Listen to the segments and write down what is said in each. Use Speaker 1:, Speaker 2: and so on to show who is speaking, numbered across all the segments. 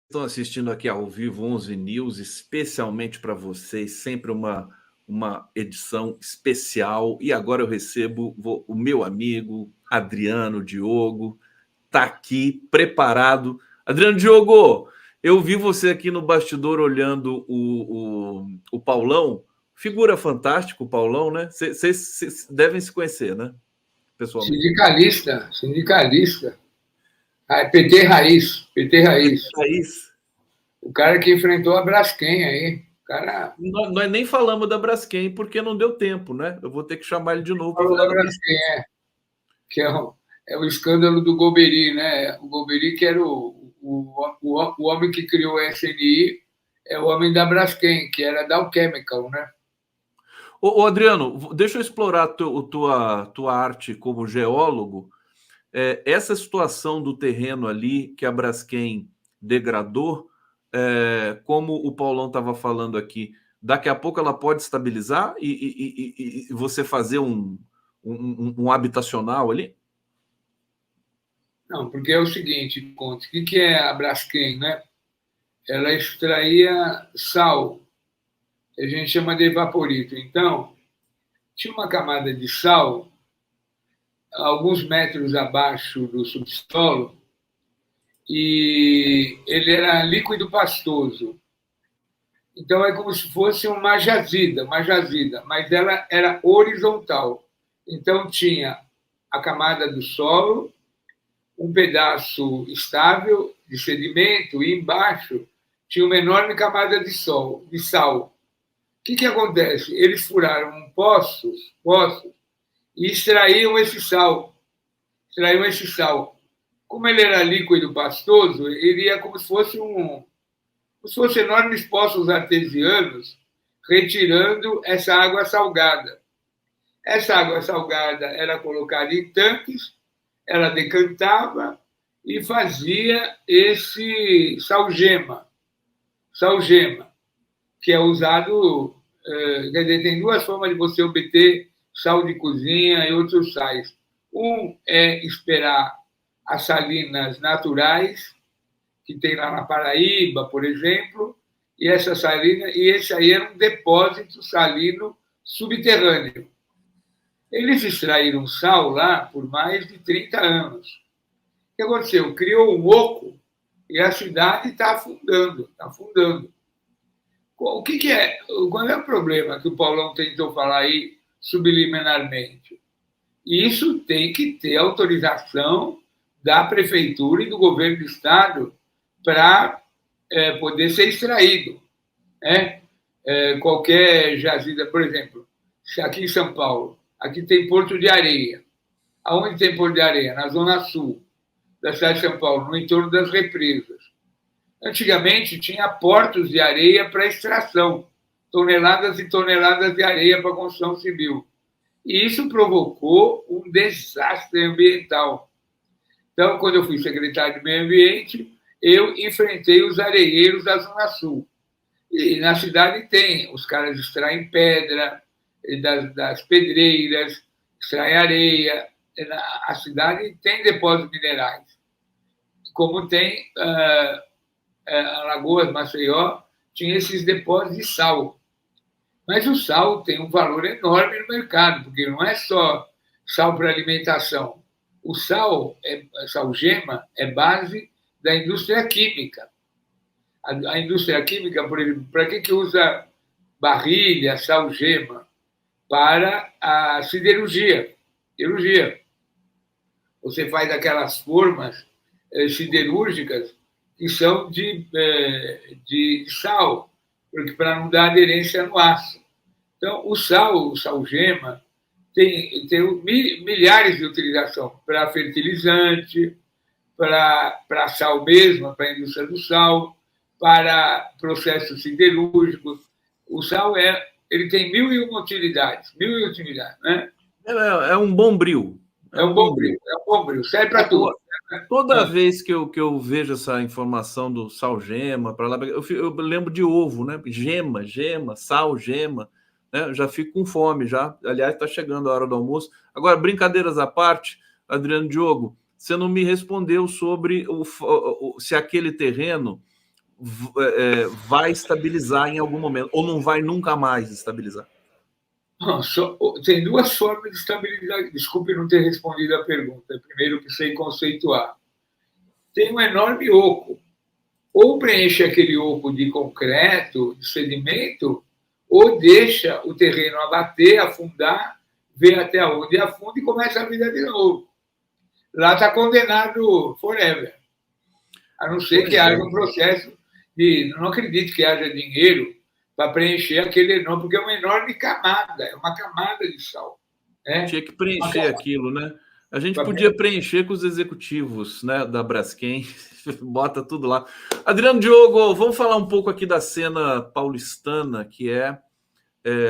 Speaker 1: Estão assistindo aqui ao vivo 11 News, especialmente para vocês, sempre uma edição especial. E agora eu recebo o meu amigo Adriano Diogo, está aqui preparado. Adriano Diogo, eu vi você aqui no bastidor olhando o Paulão, figura fantástica o Paulão, né? Vocês devem se conhecer, né? Pessoalmente.
Speaker 2: Sindicalista. PT Raiz, PT Raiz.
Speaker 1: Thaís,
Speaker 2: O cara que enfrentou a Braskem aí. O cara
Speaker 1: nós nem falamos da Braskem porque não deu tempo, né? Eu vou ter que chamar ele de novo para
Speaker 2: falou
Speaker 1: falar
Speaker 2: da
Speaker 1: da Braskem.
Speaker 2: Braskem, que é o escândalo do Golbery, né? O Golbery, que era o homem que criou a SNI, é o homem da Braskem, que era Dow Chemical, né?
Speaker 1: Ô, Adriano, deixa eu explorar tua arte como geólogo. Essa situação do terreno ali que a Braskem degradou, como o Paulão estava falando aqui, daqui a pouco ela pode estabilizar e você fazer um habitacional ali?
Speaker 2: Não, porque é o seguinte, Conte, o que é a Braskem, né? Ela extraía sal, que a gente chama de evaporito. Então, tinha uma camada de sal alguns metros abaixo do subsolo e ele era líquido pastoso. Então é como se fosse uma jazida, mas ela era horizontal. Então tinha a camada do solo, um pedaço estável de sedimento e embaixo tinha uma enorme camada de sal. O que acontece? Eles furaram poços e extraíam esse sal. Como ele era líquido pastoso, ele ia como se fossem enormes poços artesianos retirando essa água salgada. Essa água salgada era colocada em tanques, ela decantava e fazia esse salgema, que é usado, quer dizer, tem duas formas de você obter sal de cozinha e outros sais. Um é esperar as salinas naturais, que tem lá na Paraíba, por exemplo, e essa salina, e esse aí era um depósito salino subterrâneo. Eles extraíram sal lá por mais de 30 anos. O que aconteceu? Criou um oco e a cidade está afundando, está afundando. O que é? Qual é o problema que o Paulão tentou falar aí subliminarmente? Isso tem que ter autorização da prefeitura e do governo do estado para poder ser extraído. Né? Qualquer jazida, por exemplo, aqui em São Paulo, aqui tem Porto de Areia. Aonde tem Porto de Areia? Na zona sul da cidade de São Paulo, no entorno das represas. Antigamente tinha portos de areia para extração, toneladas e toneladas de areia para construção civil. E isso provocou um desastre ambiental. Então, quando eu fui secretário de Meio Ambiente, eu enfrentei os areieiros da Zona Sul. E na cidade tem, os caras extraem pedra das pedreiras, extraem areia. A cidade tem depósitos minerais. Como tem Alagoas, Maceió, tinha esses depósitos de sal. Mas o sal tem um valor enorme no mercado, porque não é só sal para alimentação. O salgema, é base da indústria química. A indústria química, por exemplo, para que usa barrilha, salgema? Para a siderurgia. Você faz aquelas formas siderúrgicas que são de sal, porque para não dar aderência no aço. Então, o salgema, tem milhares de utilização para fertilizante, para sal mesmo, para a indústria do sal, para processos siderúrgicos. O sal ele tem mil e uma utilidades, né?
Speaker 1: É um bombril.
Speaker 2: É um bom bril, serve para tudo.
Speaker 1: Toda vez que eu vejo essa informação do sal gema, para lá, eu lembro de ovo, né? Gema, sal, gema. Né? Eu já fico com fome já. Aliás, está chegando a hora do almoço. Agora, brincadeiras à parte, Adriano Diogo, você não me respondeu sobre se aquele terreno vai estabilizar em algum momento, ou não vai nunca mais estabilizar?
Speaker 2: Não, tem duas formas de estabilizar. Desculpe não ter respondido a pergunta. Primeiro, precisei conceituar. Tem um enorme oco. Ou preenche aquele oco de concreto, de sedimento, ou deixa o terreno abater, afundar, ver até onde afunda e começa a vida de novo. Lá está condenado forever. A não ser que haja um processo de. Não acredito que haja dinheiro para preencher aquele enorme, porque é uma enorme camada, é uma camada de sal. Né?
Speaker 1: Tinha que preencher aquilo, né? A gente podia preencher com os executivos, né, da Braskem, bota tudo lá. Adriano Diogo, vamos falar um pouco aqui da cena paulistana, que é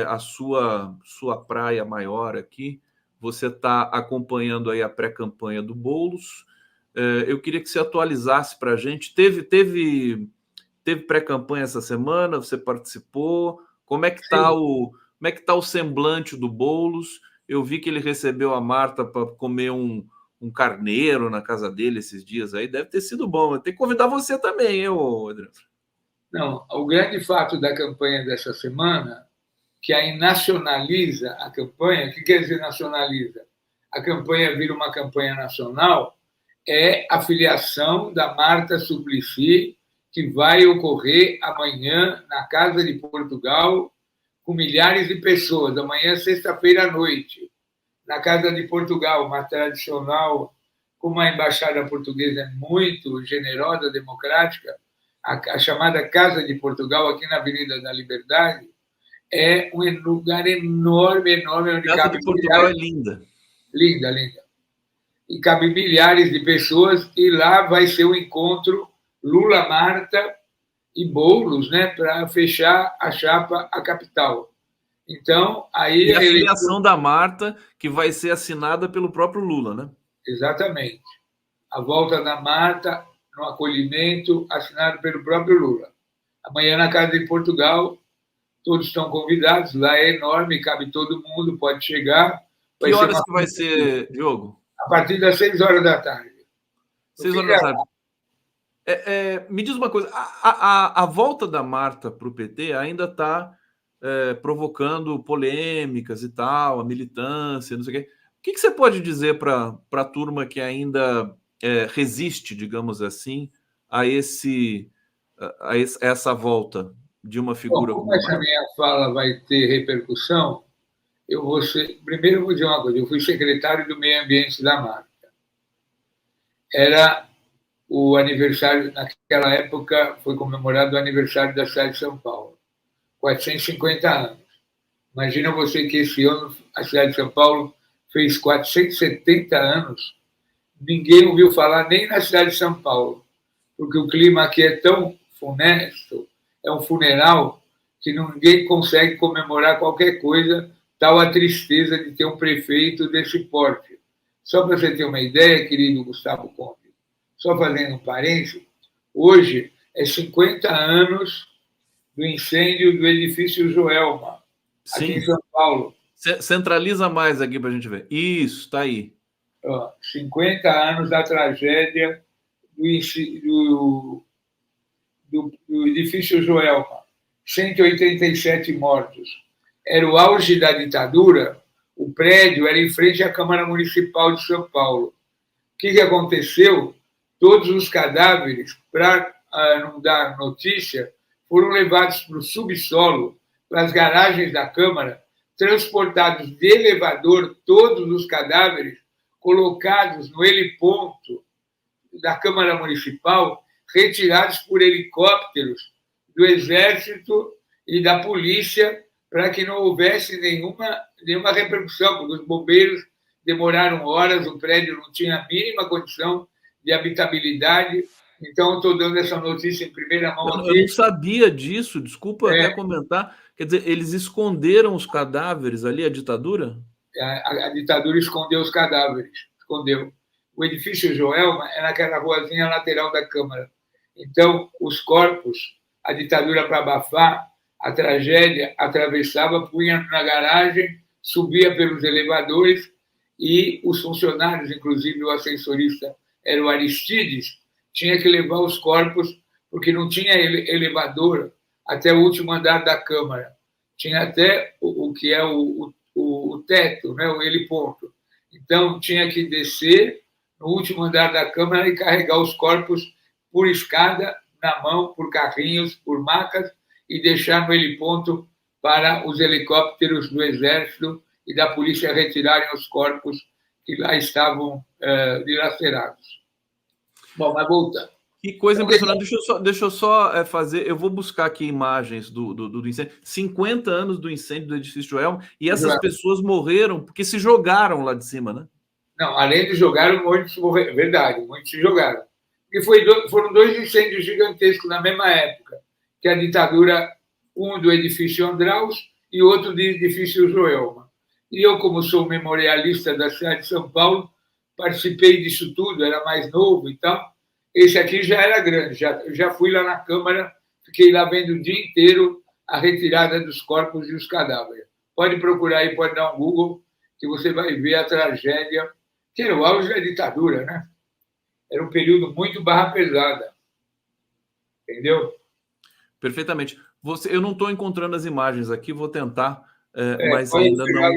Speaker 1: a sua praia maior aqui. Você está acompanhando aí a pré-campanha do Boulos. Eu queria que você atualizasse para a gente. Teve pré-campanha essa semana? Você participou? Como é que está o semblante do Boulos? Eu vi que ele recebeu a Marta para comer um carneiro na casa dele esses dias aí. Deve ter sido bom. Tem que convidar você também, hein, Adriano?
Speaker 2: Não, o grande fato da campanha dessa semana, que aí nacionaliza a campanha. O que quer dizer nacionaliza? A campanha vira uma campanha nacional, é a filiação da Marta Suplicy, que vai ocorrer amanhã na Casa de Portugal, com milhares de pessoas. Amanhã, sexta-feira à noite, na Casa de Portugal, uma tradicional, como a Embaixada Portuguesa é muito generosa, democrática, a chamada Casa de Portugal, aqui na Avenida da Liberdade, é um lugar enorme, enorme. Onde
Speaker 1: a Casa de Portugal é linda.
Speaker 2: Linda, linda. E cabe milhares de pessoas, e lá vai ser o encontro Lula, Marta e Boulos, né, para fechar a chapa à capital. Então, aí...
Speaker 1: E a filiação da Marta, que vai ser assinada pelo próprio Lula, né?
Speaker 2: Exatamente. A volta da Marta no acolhimento assinado pelo próprio Lula. Amanhã na Casa de Portugal, todos estão convidados, lá é enorme, cabe todo mundo, pode chegar.
Speaker 1: Que horas que vai ser, Diogo?
Speaker 2: A partir das 6 horas da tarde.
Speaker 1: 6 horas da tarde. Me diz uma coisa, a volta da Marta para o PT ainda está provocando polêmicas e tal, a militância, não sei o quê. O que você pode dizer para a turma que ainda resiste, digamos assim, a essa volta de uma figura
Speaker 2: como essa minha fala vai ter repercussão, primeiro eu vou dizer uma coisa, eu fui secretário do Meio Ambiente da Marta. Era o aniversário, naquela época foi comemorado o aniversário da cidade de São Paulo, 450 anos. Imagina você que esse ano a cidade de São Paulo fez 470 anos, ninguém ouviu falar nem na cidade de São Paulo, porque o clima aqui é tão funesto, é um funeral, que ninguém consegue comemorar qualquer coisa, tal a tristeza de ter um prefeito desse porte. Só para você ter uma ideia, querido Gustavo Conde, só fazendo um parênteses, hoje é 50 anos do incêndio do edifício Joelma, aqui em São Paulo.
Speaker 1: Centraliza mais aqui para a gente ver. Isso, está aí.
Speaker 2: 50 anos da tragédia do edifício Joelma. 187 mortos. Era o auge da ditadura, o prédio era em frente à Câmara Municipal de São Paulo. O que aconteceu? Todos os cadáveres, para não dar notícia, foram levados para o subsolo, para as garagens da Câmara, transportados de elevador, todos os cadáveres, colocados no heliponto da Câmara Municipal, retirados por helicópteros do Exército e da Polícia, para que não houvesse nenhuma repercussão, porque os bombeiros demoraram horas, o prédio não tinha a mínima condição de habitabilidade. Então, estou dando essa notícia em primeira mão aqui.
Speaker 1: Eu não sabia disso, desculpa até comentar. Quer dizer, eles esconderam os cadáveres ali, a ditadura?
Speaker 2: A ditadura escondeu os cadáveres, escondeu. O edifício Joelma é naquela ruazinha lateral da Câmara. Então, os corpos, a ditadura, para abafar a tragédia, atravessava, punha na garagem, subia pelos elevadores e os funcionários, inclusive o ascensorista era o Aristides, tinha que levar os corpos porque não tinha elevador até o último andar da Câmara. Tinha até o que é o teto, né, o heliponto. Então, tinha que descer no último andar da Câmara e carregar os corpos por escada, na mão, por carrinhos, por macas, e deixar no heliponto para os helicópteros do Exército e da Polícia retirarem os corpos que lá estavam dilacerados. Bom, mas voltando.
Speaker 1: Que coisa impressionante. Deixa eu só fazer. Eu vou buscar aqui imagens do incêndio. 50 anos do incêndio do edifício Joelma, e essas pessoas morreram porque se jogaram lá de cima, né?
Speaker 2: Não, além de jogar, muitos morreram. Verdade, muitos se jogaram. E foram 2 incêndios gigantescos na mesma época, que a ditadura, um do edifício Andraus e outro do edifício Joelma. E eu, como sou memorialista da cidade de São Paulo, participei disso tudo, era mais novo e tal. Esse aqui já era grande, já fui lá na Câmara, fiquei lá vendo o dia inteiro a retirada dos corpos e os cadáveres. Pode procurar aí, pode dar um Google, que você vai ver a tragédia, que era o auge da ditadura, né? Era um período muito barra pesada. Entendeu?
Speaker 1: Perfeitamente. Eu não estou encontrando as imagens aqui, vou tentar, mas ainda
Speaker 2: não.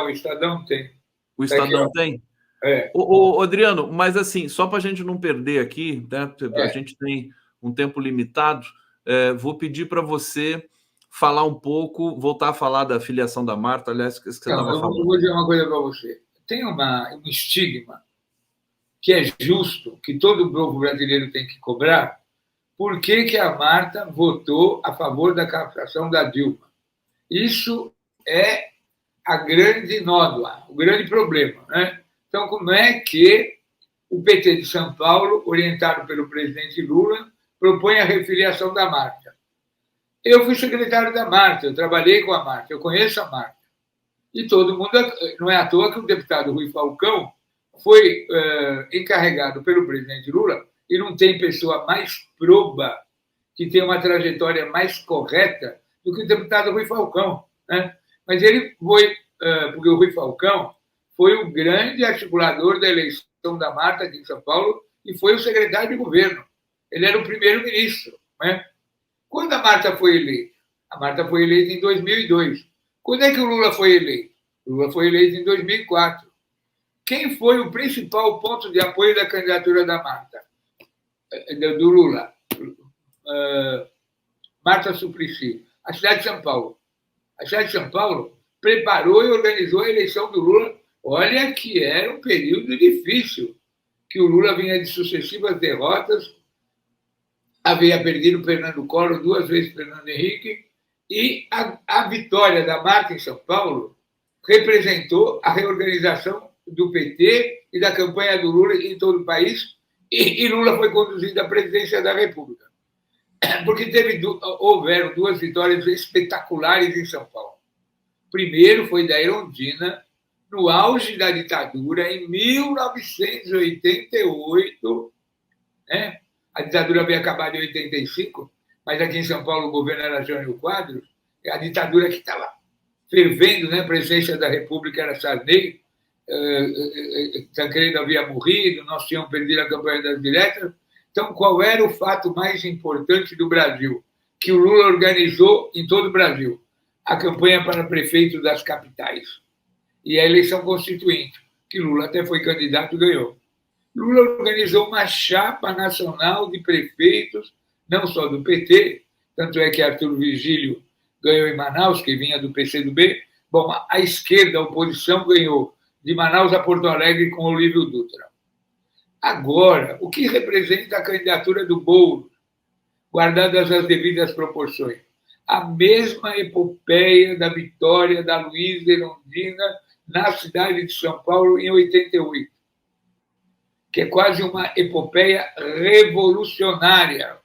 Speaker 2: O Estadão tem.
Speaker 1: O Estadão tem? Adriano, mas assim, só para a gente não perder aqui, né? A gente tem um tempo limitado, vou pedir para você falar um pouco, voltar a falar da filiação da Marta, aliás, que você estava falando.
Speaker 2: Eu vou dizer uma coisa para você. Tem um estigma que é justo, que todo povo brasileiro tem que cobrar. Por que a Marta votou a favor da cassação da Dilma? Isso é a grande nódoa, o grande problema, né? Então, como é que o PT de São Paulo, orientado pelo presidente Lula, propõe a refiliação da Marta? Eu fui secretário da Marta, eu trabalhei com a Marta, eu conheço a Marta. E todo mundo, não é à toa que o deputado Rui Falcão foi encarregado pelo presidente Lula, e não tem pessoa mais proba, que tem uma trajetória mais correta do que o deputado Rui Falcão, né? Mas ele foi, porque o Rui Falcão foi o grande articulador da eleição da Marta aqui em São Paulo e foi o secretário de governo. Ele era o primeiro-ministro, né? Quando a Marta foi eleita? A Marta foi eleita em 2002. Quando é que o Lula foi eleito? O Lula foi eleito em 2004. Quem foi o principal ponto de apoio da candidatura da Marta? Do Lula? Marta Suplicy. A cidade de São Paulo. A cidade de São Paulo preparou e organizou a eleição do Lula. Olha que era um período difícil, que o Lula vinha de sucessivas derrotas, havia perdido o Fernando Collor, 2 vezes o Fernando Henrique, e a vitória da Marta em São Paulo representou a reorganização do PT e da campanha do Lula em todo o país, e Lula foi conduzido à presidência da República. Porque houveram 2 vitórias espetaculares em São Paulo. Primeiro foi da Erundina, no auge da ditadura, em 1988, né? A ditadura havia acabado em 85, mas aqui em São Paulo o governo era Jânio Quadros, a ditadura que estava fervendo, né? A presidência da República era Sarney, Tancredo havia morrido, nós tínhamos perdido a campanha das diretas. Então, qual era o fato mais importante do Brasil? Que o Lula organizou em todo o Brasil a campanha para prefeito das capitais e a eleição constituinte, que Lula até foi candidato e ganhou. Lula organizou uma chapa nacional de prefeitos, não só do PT, tanto é que Arthur Virgílio ganhou em Manaus, que vinha do PCdoB. Bom, a esquerda, a oposição, ganhou de Manaus a Porto Alegre com Olívio Dutra. Agora, o que representa a candidatura do Boulos, guardadas as devidas proporções? A mesma epopeia da vitória da Luísa Erundina na cidade de São Paulo em 88, que é quase uma epopeia revolucionária,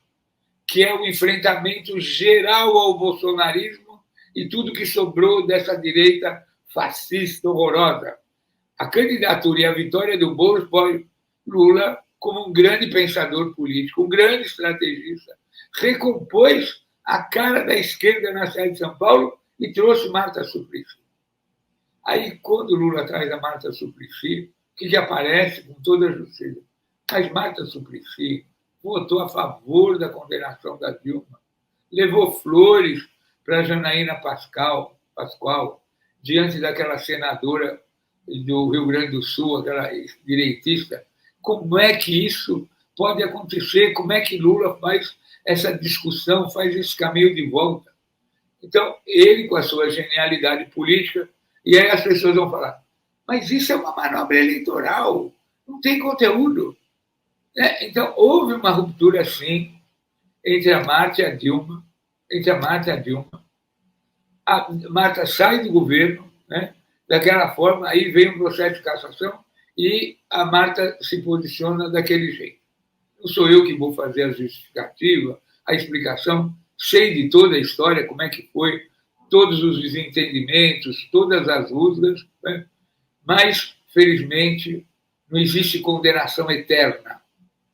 Speaker 2: que é o enfrentamento geral ao bolsonarismo e tudo que sobrou dessa direita fascista horrorosa. A candidatura e a vitória do Boulos põe Lula como um grande pensador político, um grande estrategista, recompôs a cara da esquerda na cidade de São Paulo e trouxe Marta Suplicy. Aí, quando Lula traz a Marta Suplicy, que aparece com toda a justiça? Mas Marta Suplicy votou a favor da condenação da Dilma, levou flores para Janaína Pascoal, diante daquela senadora do Rio Grande do Sul, aquela direitista. Como é que isso pode acontecer? Como é que Lula faz essa discussão, faz esse caminho de volta? Então, ele, com a sua genialidade política, e aí as pessoas vão falar, mas isso é uma manobra eleitoral, não tem conteúdo. Então, houve uma ruptura, sim, entre a Marta e a Dilma, a Marta sai do governo, né? Daquela forma, aí vem um processo de cassação e a Marta se posiciona daquele jeito. Não sou eu que vou fazer a justificativa, a explicação, sei de toda a história, como é que foi, todos os desentendimentos, todas as rusgas, né? Mas, felizmente, não existe condenação eterna.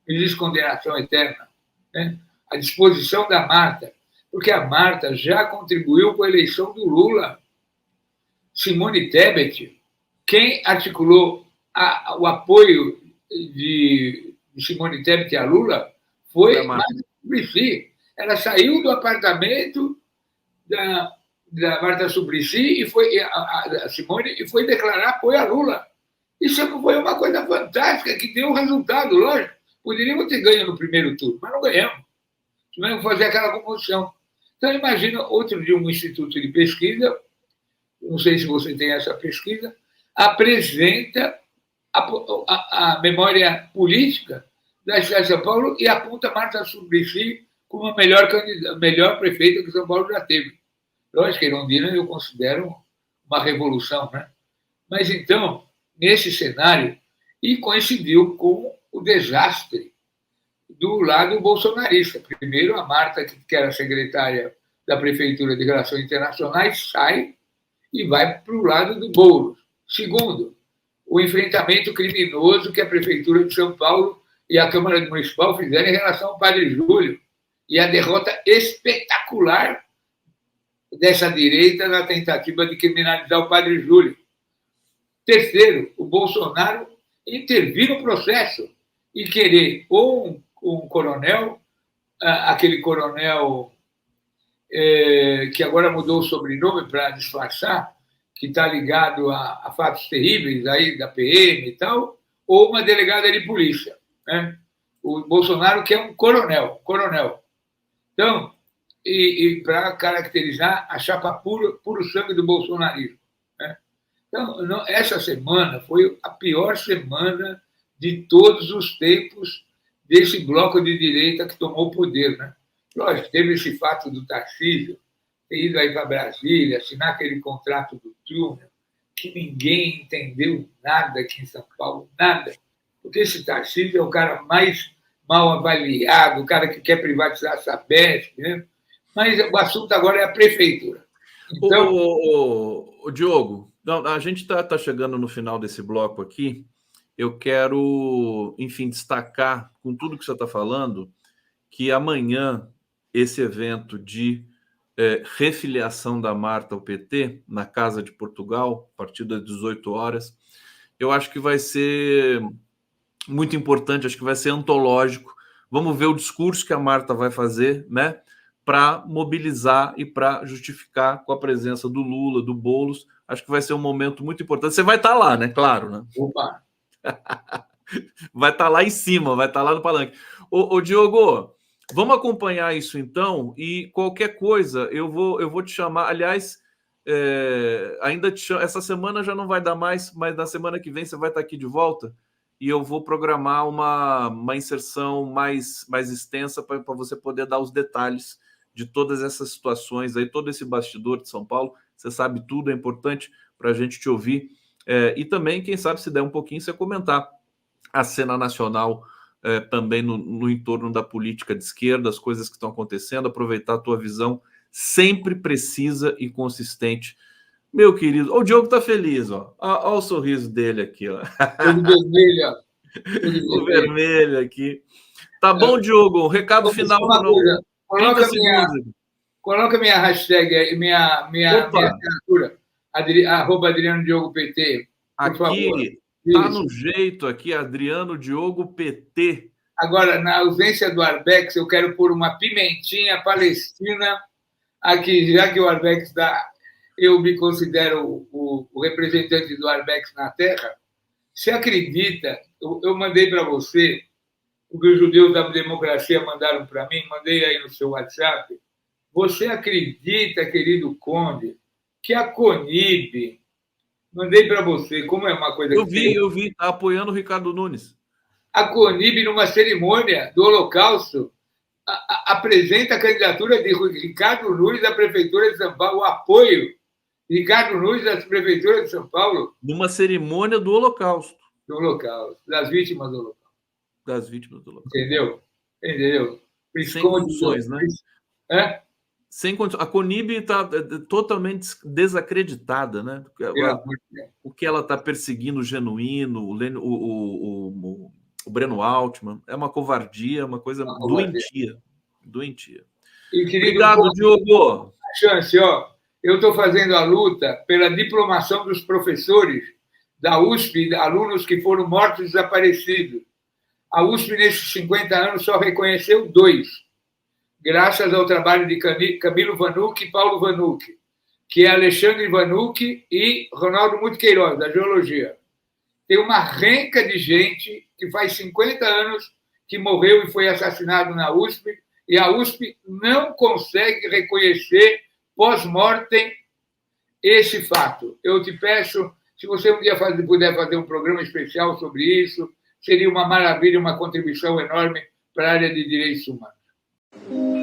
Speaker 2: Não existe condenação eterna. Né? A disposição da Marta, porque a Marta já contribuiu com a eleição do Lula. Simone Tebet, quem articulou o apoio de Simone Tebet a Lula foi Marta Suplicy. Ela saiu do apartamento da Marta Suplicy e foi a Simone e foi declarar apoio a Lula. Isso foi uma coisa fantástica que deu resultado, lógico. Poderíamos ter ganho no primeiro turno, mas não ganhamos. Tivemos que fazer aquela comoção. Então, imagina, outro dia, um instituto de pesquisa, não sei se você tem essa pesquisa, apresenta a memória política da cidade de São Paulo e aponta Marta Suplicy como a melhor prefeita que São Paulo já teve. Lógico que Erundina eu considero uma revolução, né? Mas, então, nesse cenário, e coincidiu com o desastre do lado bolsonarista. Primeiro, a Marta, que era secretária da Prefeitura de Relações Internacionais, sai e vai para o lado do Boulos. Segundo, o enfrentamento criminoso que a Prefeitura de São Paulo e a Câmara Municipal fizeram em relação ao Padre Júlio e a derrota espetacular dessa direita na tentativa de criminalizar o Padre Júlio. Terceiro, o Bolsonaro intervir no processo e querer ou um coronel, aquele coronel que agora mudou o sobrenome para disfarçar, que está ligado a fatos terríveis aí da PM e tal, ou uma delegada de polícia. Né? O Bolsonaro quer um coronel. Então, e para caracterizar a chapa puro sangue do bolsonarismo. Né? Então, essa semana foi a pior semana de todos os tempos desse bloco de direita que tomou o poder. Né? Lógico, teve esse fato do Tarcísio ter ido aí para Brasília, assinar aquele contrato do túnel, que ninguém entendeu nada aqui em São Paulo, nada. Porque esse Tarcísio é o cara mais mal avaliado, o cara que quer privatizar a Sabesp, né? Mas o assunto agora é a prefeitura.
Speaker 1: Então... O Diogo, a gente está chegando no final desse bloco aqui. Eu quero, enfim, destacar, com tudo que você está falando, que amanhã esse evento de refiliação da Marta ao PT, na Casa de Portugal, a partir das 18 horas, eu acho que vai ser muito importante, acho que vai ser antológico. Vamos ver o discurso que a Marta vai fazer, né, para mobilizar e para justificar com a presença do Lula, do Boulos. Acho que vai ser um momento muito importante. Você vai estar lá, né? Claro, né?
Speaker 2: Opa!
Speaker 1: Vai estar lá em cima, vai estar lá no palanque. Ô Diogo, vamos acompanhar isso então, e qualquer coisa eu vou te chamar. Aliás, ainda te chamo, essa semana já não vai dar mais, mas na semana que vem você vai estar aqui de volta e eu vou programar uma inserção mais extensa para você poder dar os detalhes de todas essas situações aí, todo esse bastidor de São Paulo. Você sabe tudo, é importante para a gente te ouvir. E também, quem sabe, se der um pouquinho, você comentar a cena nacional também no entorno da política de esquerda, as coisas que estão acontecendo, aproveitar a tua visão sempre precisa e consistente. Meu querido, o Diogo tá feliz, ó. Olha o sorriso dele aqui, ó.
Speaker 2: Todo vermelho, ó.
Speaker 1: O vermelho aqui. Tá bom, Diogo, recado final.
Speaker 2: Coloca minha hashtag aí, minha assinatura, @AdrianoDiogoPT, por
Speaker 1: aqui,
Speaker 2: favor.
Speaker 1: Tá no jeito aqui, Adriano Diogo PT.
Speaker 2: Agora, na ausência do Arbex, eu quero pôr uma pimentinha palestina aqui, já que o Arbex dá, eu me considero o representante do Arbex na Terra. Você acredita? Eu mandei para você o que os judeus da democracia mandaram para mim, mandei aí no seu WhatsApp. Você acredita, querido Conde, que a CONIB, mandei para você, como é uma coisa
Speaker 1: eu vi, está apoiando o Ricardo Nunes.
Speaker 2: A CONIB, numa cerimônia do Holocausto, apresenta a candidatura de Ricardo Nunes à Prefeitura de São Paulo, o apoio de Ricardo Nunes à Prefeitura de São Paulo.
Speaker 1: Numa cerimônia do Holocausto.
Speaker 2: Do Holocausto, das vítimas do Holocausto.
Speaker 1: Das vítimas do Holocausto.
Speaker 2: Entendeu?
Speaker 1: Sem condições, né?
Speaker 2: É?
Speaker 1: Sem condições. A CONIB está totalmente desacreditada, né? O que ela está perseguindo o Genuíno, o Breno Altman, é uma covardia, uma coisa doentia.
Speaker 2: E, querido,
Speaker 1: obrigado, Diogo.
Speaker 2: Chance, eu estou fazendo a luta pela diplomação dos professores da USP, alunos que foram mortos e desaparecidos. A USP, nesses 50 anos, só reconheceu 2, graças ao trabalho de Camilo Vanucci e Paulo Vanucci, que é Alexandre Vanucci e Ronaldo Muti Queiroz, da Geologia. Tem uma renca de gente que faz 50 anos que morreu e foi assassinado na USP, e a USP não consegue reconhecer pós-mortem esse fato. Eu te peço, se você um dia puder fazer um programa especial sobre isso, seria uma maravilha, uma contribuição enorme para a área de direitos humanos.